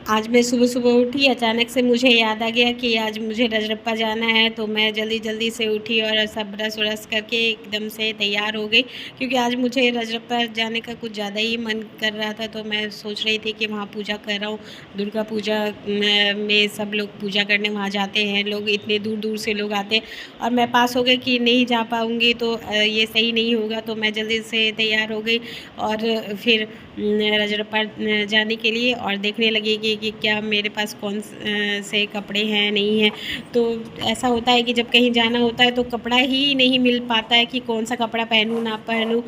आज मैं सुबह-सुबह उठी, अचानक से मुझे याद आ गया कि आज मुझे रजरप्पा जाना है, तो मैं जल्दी-जल्दी से उठी और सब ब्रश-व्रश करके एकदम से तैयार हो गई। क्योंकि आज मुझे रजरप्पा जाने का कुछ ज़्यादा ही मन कर रहा था, तो मैं सोच रही थी कि वहाँ पूजा कर रहा हूँ। दुर्गा पूजा में सब लोग पूजा करने वहाँ जाते हैं, लोग इतने दूर-दूर से लोग आते हैं और मैं पास हो गई कि नहीं जा पाऊँगी तो ये सही नहीं होगा, तो मैं जल्दी से तैयार हो गई और फिर रजरप्पा जाने के लिए और देखने लगी कि क्या मेरे पास कौन से कपड़े हैं नहीं हैं। तो ऐसा होता है कि जब कहीं जाना होता है तो कपड़ा ही नहीं मिल पाता है कि कौन सा कपड़ा पहनूँ ना पहनूँ।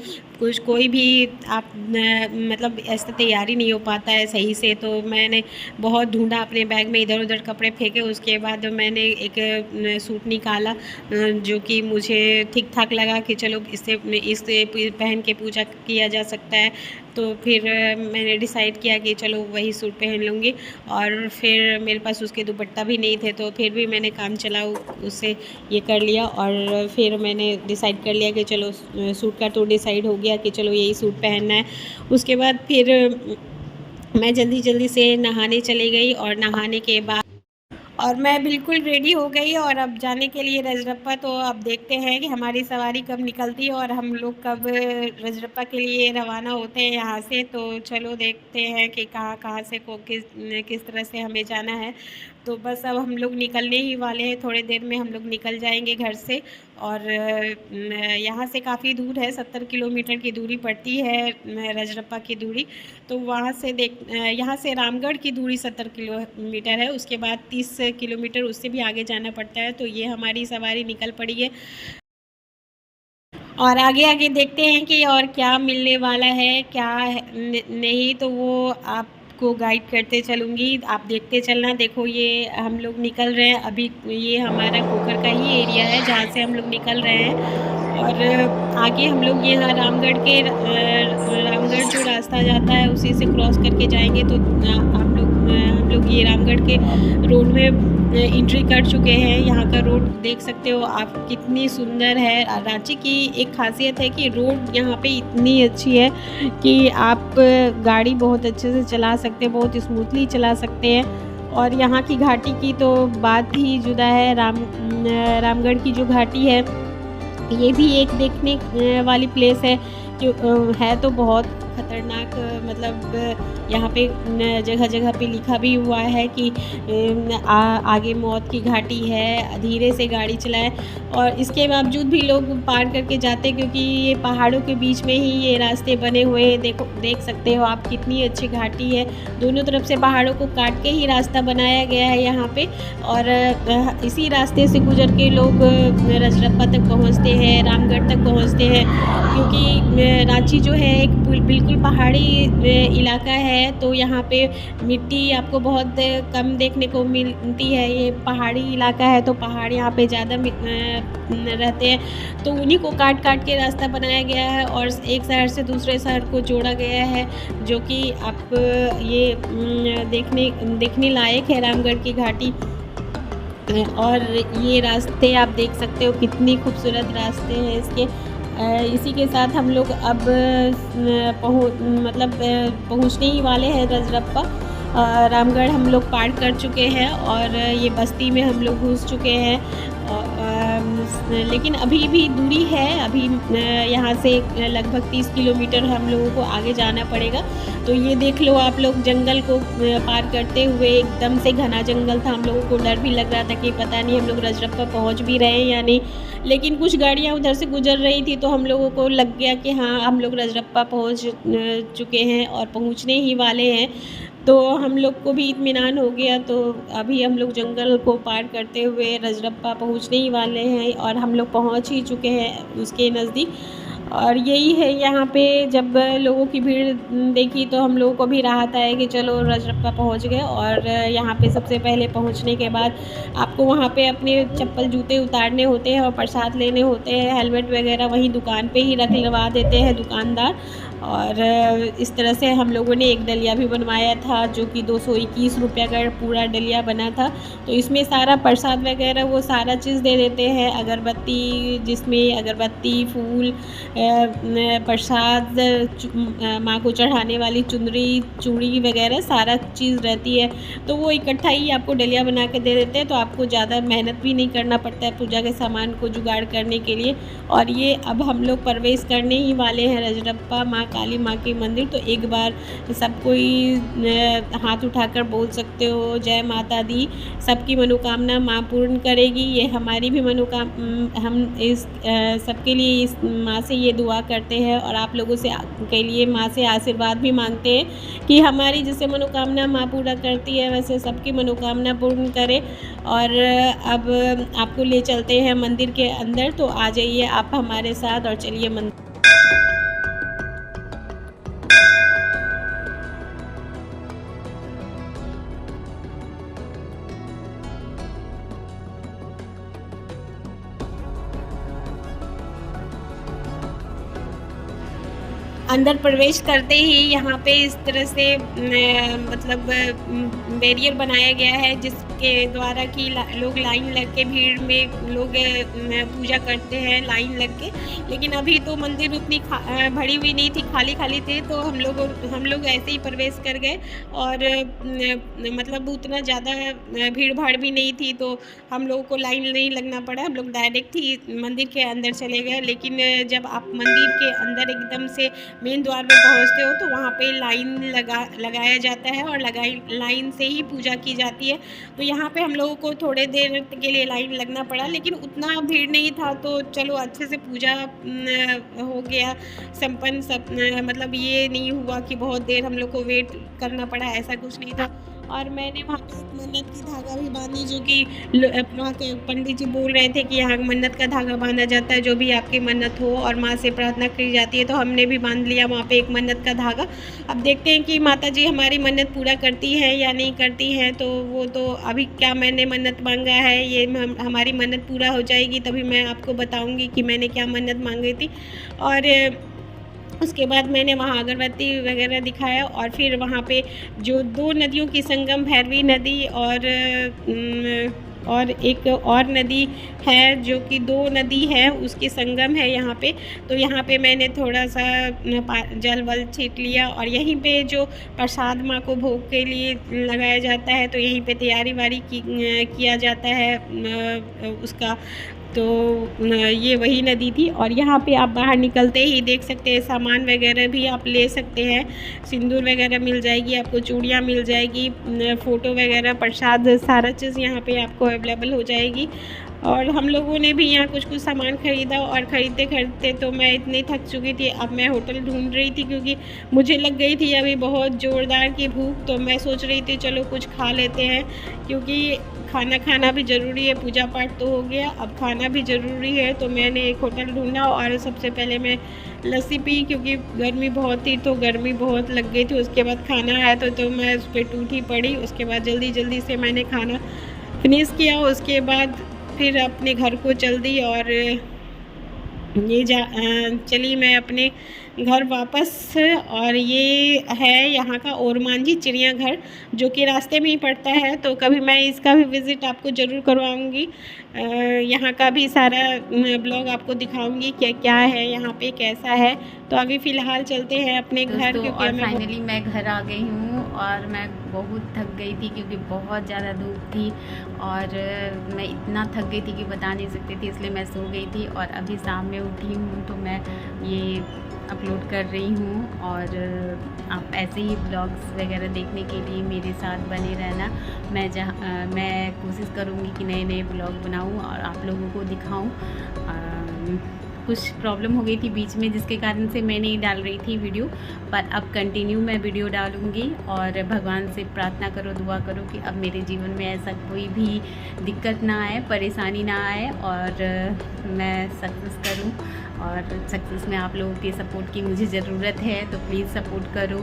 कोई भी आप मतलब ऐसे तैयारी नहीं हो पाता है सही से। तो मैंने बहुत ढूँढा अपने बैग में, इधर-उधर कपड़े फेंके, उसके बाद मैंने एक सूट निकाला जो कि मुझे ठीक-ठाक लगा कि चलो इससे पहन के पूजा किया जा सकता है। तो फिर मैंने डिसाइड किया कि चलो वही सूट पहन लूँगी और फिर मेरे पास उसके दुपट्टा भी नहीं थे, तो फिर भी मैंने काम चलाऊ उससे ये कर लिया और फिर मैंने डिसाइड कर लिया कि चलो सूट का तो डिसाइड हो गया कि चलो यही सूट पहनना है। उसके बाद फिर मैं जल्दी-जल्दी से नहाने चली गई और नहाने के बाद और मैं बिल्कुल रेडी हो गई और अब जाने के लिए रजरप्पा। तो अब देखते हैं कि हमारी सवारी कब निकलती है और हम लोग कब रजरप्पा के लिए रवाना होते हैं यहाँ से। तो चलो देखते हैं कि कहाँ-कहाँ से किस तरह से हमें जाना है। तो बस अब हम लोग निकलने ही वाले हैं, थोड़ी देर में हम लोग निकल जाएंगे घर से। और यहाँ से काफ़ी दूर है, 70 किलोमीटर की दूरी पड़ती है रजरप्पा की दूरी। तो वहाँ से यहाँ से रामगढ़ की दूरी 70 किलोमीटर है, उसके बाद 30 किलोमीटर उससे भी आगे जाना पड़ता है। तो ये हमारी सवारी निकल पड़ी है और आगे-आगे देखते हैं कि और क्या मिलने वाला है, क्या है नहीं, तो वो आपको गाइड करते चलूँगी, आप देखते चलना। देखो ये हम लोग निकल रहे हैं अभी, ये हमारा कोकर का ही एरिया है जहाँ से हम लोग निकल रहे हैं और आगे हम लोग यहाँ रामगढ़ जो रास्ता जाता है उसी से क्रॉस करके जाएंगे। तो हम लोग ये रामगढ़ के रोड में एंट्री कर चुके हैं। यहाँ का रोड देख सकते हो आप कितनी सुंदर है। रांची की एक खासियत है कि रोड यहाँ पे इतनी अच्छी है कि आप गाड़ी बहुत अच्छे से चला सकते हैं, बहुत स्मूथली चला सकते हैं। और यहाँ की घाटी की तो बात ही जुदा है। रामगढ़ की जो घाटी है ये भी एक देखने वाली प्लेस है जो है तो बहुत ख़तरनाक। मतलब यहाँ पे जगह-जगह पे लिखा भी हुआ है कि आगे मौत की घाटी है, धीरे से गाड़ी चलाएं। और इसके बावजूद भी लोग पार करके जाते हैं क्योंकि ये पहाड़ों के बीच में ही ये रास्ते बने हुए हैं। देख सकते हो आप कितनी अच्छी घाटी है, दोनों तरफ से पहाड़ों को काट के ही रास्ता बनाया गया है यहाँ पे। और इसी रास्ते से गुजर के लोग रजरप्पा तक पहुँचते हैं, रामगढ़ तक पहुँचते हैं। क्योंकि रांची जो है एक बिल्कुल पहाड़ी इलाका है, तो यहाँ पे मिट्टी आपको बहुत कम देखने को मिलती है। ये पहाड़ी इलाका है तो पहाड़ यहाँ पे ज़्यादा रहते हैं, तो उन्हीं को काट काट के रास्ता बनाया गया है और एक शहर से दूसरे शहर को जोड़ा गया है, जो कि आप ये देखने लायक है रामगढ़ की घाटी। और ये रास्ते आप देख सकते हो कितनी खूबसूरत रास्ते हैं इसके। इसी के साथ हम लोग अब पहुँचने ही वाले हैं रजरप्पा। रामगढ़ हम लोग पार कर चुके हैं और ये बस्ती में हम लोग घुस चुके हैं। लेकिन अभी भी दूरी है, अभी यहाँ से लगभग 30 किलोमीटर हम लोगों को आगे जाना पड़ेगा। तो ये देख लो आप लोग, जंगल को पार करते हुए, एकदम से घना जंगल था। हम लोगों को डर भी लग रहा था कि पता नहीं हम लोग रजरप्पा पहुँच भी रहे हैं या नहीं। लेकिन कुछ गाड़ियाँ उधर से गुजर रही थी तो हम लोगों को लग गया कि हाँ हम लोग रजरप्पा पहुँच चुके हैं और पहुँचने ही वाले हैं। तो हम लोग को भी इत्मीनान हो गया। तो अभी हम लोग जंगल को पार करते हुए रजरप्पा पहुँचने ही वाले हैं और हम लोग पहुँच ही चुके हैं उसके नज़दीक। और यही है, यहाँ पे जब लोगों की भीड़ देखी तो हम लोगों को भी राहत आया कि चलो रजरप्पा पहुँच गए। और यहाँ पे सबसे पहले पहुँचने के बाद आपको वहाँ पे अपने चप्पल जूते उतारने होते हैं और प्रसाद लेने होते हैं। हेलमेट वगैरह वहीं दुकान पे ही रखवा देते हैं दुकानदार। और इस तरह से हम लोगों ने एक डलिया भी बनवाया था जो कि 221 रुपये का पूरा डलिया बना था। तो इसमें सारा प्रसाद वगैरह वो सारा चीज़ दे देते हैं, अगरबत्ती, जिसमें अगरबत्ती, फूल, प्रसाद, माँ को चढ़ाने वाली चुनरी, चूड़ी वगैरह सारा चीज़ रहती है। तो वो इकट्ठा ही आपको डलिया बना के दे देते हैं, तो आपको ज़्यादा मेहनत भी नहीं करना पड़ता है पूजा के सामान को जुगाड़ करने के लिए। और ये अब हम लोग प्रवेश करने ही वाले हैं रजरप्पा माँ काली माँ के मंदिर। तो एक बार सब कोई हाथ उठाकर बोल सकते हो जय माता दी। सबकी मनोकामना माँ पूर्ण करेगी, ये हमारी भी हम इस सबके लिए इस माँ से ये दुआ करते हैं और आप लोगों से के लिए माँ से आशीर्वाद भी मांगते हैं कि हमारी जैसे मनोकामना माँ पूरा करती है वैसे सबकी मनोकामना पूर्ण करे। और अब आपको ले चलते हैं मंदिर के अंदर, तो आ जाइए आप हमारे साथ और चलिए मंदिर। अंदर प्रवेश करते ही यहाँ पे इस तरह से मतलब बैरियर बनाया गया है जिसके द्वारा कि लोग लाइन लग के, भीड़ में लोग पूजा करते हैं लाइन लग के। लेकिन अभी तो मंदिर उतनी भरी हुई नहीं थी, खाली खाली थे, तो हम लोग ऐसे ही प्रवेश कर गए और मतलब उतना ज़्यादा भीड़ भाड़ भी नहीं थी, तो हम लोगों को लाइन नहीं लगना पड़ा, हम लोग डायरेक्ट ही मंदिर के अंदर चले गए। लेकिन जब आप मंदिर के अंदर एकदम से मेन द्वार में पहुंचते हो तो वहाँ पे लाइन लगाया जाता है और लाइन से ही पूजा की जाती है। तो यहाँ पे हम लोगों को थोड़े देर के लिए लाइन लगना पड़ा, लेकिन उतना भीड़ नहीं था, तो चलो अच्छे से पूजा हो गया संपन्न। सब मतलब ये नहीं हुआ कि बहुत देर हम लोग को वेट करना पड़ा, ऐसा कुछ नहीं था। और मैंने वहाँ पे मन्नत की धागा भी बांधी, जो कि वहाँ के पंडित जी बोल रहे थे कि यहाँ मन्नत का धागा बांधा जाता है, जो भी आपकी मन्नत हो और माँ से प्रार्थना की जाती है। तो हमने भी बांध लिया वहाँ पे एक मन्नत का धागा। अब देखते हैं कि माता जी हमारी मन्नत पूरा करती है या नहीं करती हैं। तो वो तो अभी क्या मैंने मन्नत मांगा है, ये हमारी मन्नत पूरा हो जाएगी तभी मैं आपको बताऊँगी कि मैंने क्या मन्नत मांगी थी। और उसके बाद मैंने वहाँ अगरबत्ती वगैरह दिखाया और फिर वहाँ पे जो 2 नदियों की संगम, भैरवी नदी और एक और नदी है जो कि 2 नदी है उसकी संगम है यहाँ पे। तो यहाँ पे मैंने थोड़ा सा जल वल छीट लिया और यहीं पे जो प्रसाद माँ को भोग के लिए लगाया जाता है तो यहीं पे तैयारी वारी किया जाता है उसका। तो ये वही नदी थी और यहाँ पे आप बाहर निकलते ही देख सकते हैं सामान वगैरह भी आप ले सकते हैं। सिंदूर वगैरह मिल जाएगी आपको, चूड़ियाँ मिल जाएगी, फ़ोटो वगैरह, प्रसाद, सारा चीज़ यहाँ पे आपको अवेलेबल हो जाएगी। और हम लोगों ने भी यहाँ कुछ सामान ख़रीदा और ख़रीदते ख़रीदते तो मैं इतनी थक चुकी थी। अब मैं होटल ढूंढ रही थी क्योंकि मुझे लग गई थी अभी बहुत ज़ोरदार की भूख। तो मैं सोच रही थी चलो कुछ खा लेते हैं, क्योंकि खाना भी ज़रूरी है। पूजा पाठ तो हो गया, अब खाना भी ज़रूरी है। तो मैंने एक होटल ढूंढा और सबसे पहले मैं लस्सी पी, क्योंकि गर्मी बहुत थी तो गर्मी बहुत लग गई थी। उसके बाद खाना आया तो मैं उस पर टूटी पड़ी। उसके बाद जल्दी से मैंने खाना फिनिश किया। उसके बाद फिर अपने घर को चल दी और चली मैं अपने घर वापस। और ये है यहाँ का ओरमांझी चिड़ियाघर जो कि रास्ते में ही पड़ता है। तो कभी मैं इसका भी विज़िट आपको ज़रूर करवाऊँगी। यहाँ का भी सारा ब्लॉग आपको दिखाऊंगी क्या क्या है यहाँ पे, कैसा है। तो अभी फ़िलहाल चलते हैं अपने घर, क्योंकि और फाइनली मैं घर आ गई हूँ और मैं बहुत थक गई थी क्योंकि बहुत ज़्यादा धूप थी और मैं इतना थक गई थी कि बता नहीं सकती थी, इसलिए मैं सो गई थी। और अभी शाम में उठी हूँ तो मैं ये अपलोड कर रही हूँ। और आप ऐसे ही ब्लॉग्स वगैरह देखने के लिए मेरे साथ बने रहना। मैं कोशिश करूँगी कि नए नए ब्लॉग बनाऊँ और आप लोगों को दिखाऊँ। कुछ प्रॉब्लम हो गई थी बीच में जिसके कारण से मैं नहीं डाल रही थी वीडियो, पर अब कंटिन्यू मैं वीडियो डालूँगी। और भगवान से प्रार्थना करो, दुआ करो कि अब मेरे जीवन में ऐसा कोई भी दिक्कत ना आए, परेशानी ना आए और मैं सक्सेस करूँ। और सक्सेस में आप लोगों के सपोर्ट की मुझे ज़रूरत है, तो प्लीज़ सपोर्ट करो।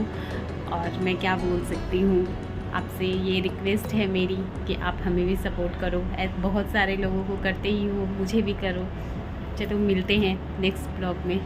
और मैं क्या बोल सकती हूँ, आपसे ये रिक्वेस्ट है मेरी कि आप हमें भी सपोर्ट करो। बहुत सारे लोगों को करते ही हो, मुझे भी करो। चलो मिलते हैं नेक्स्ट ब्लॉग में।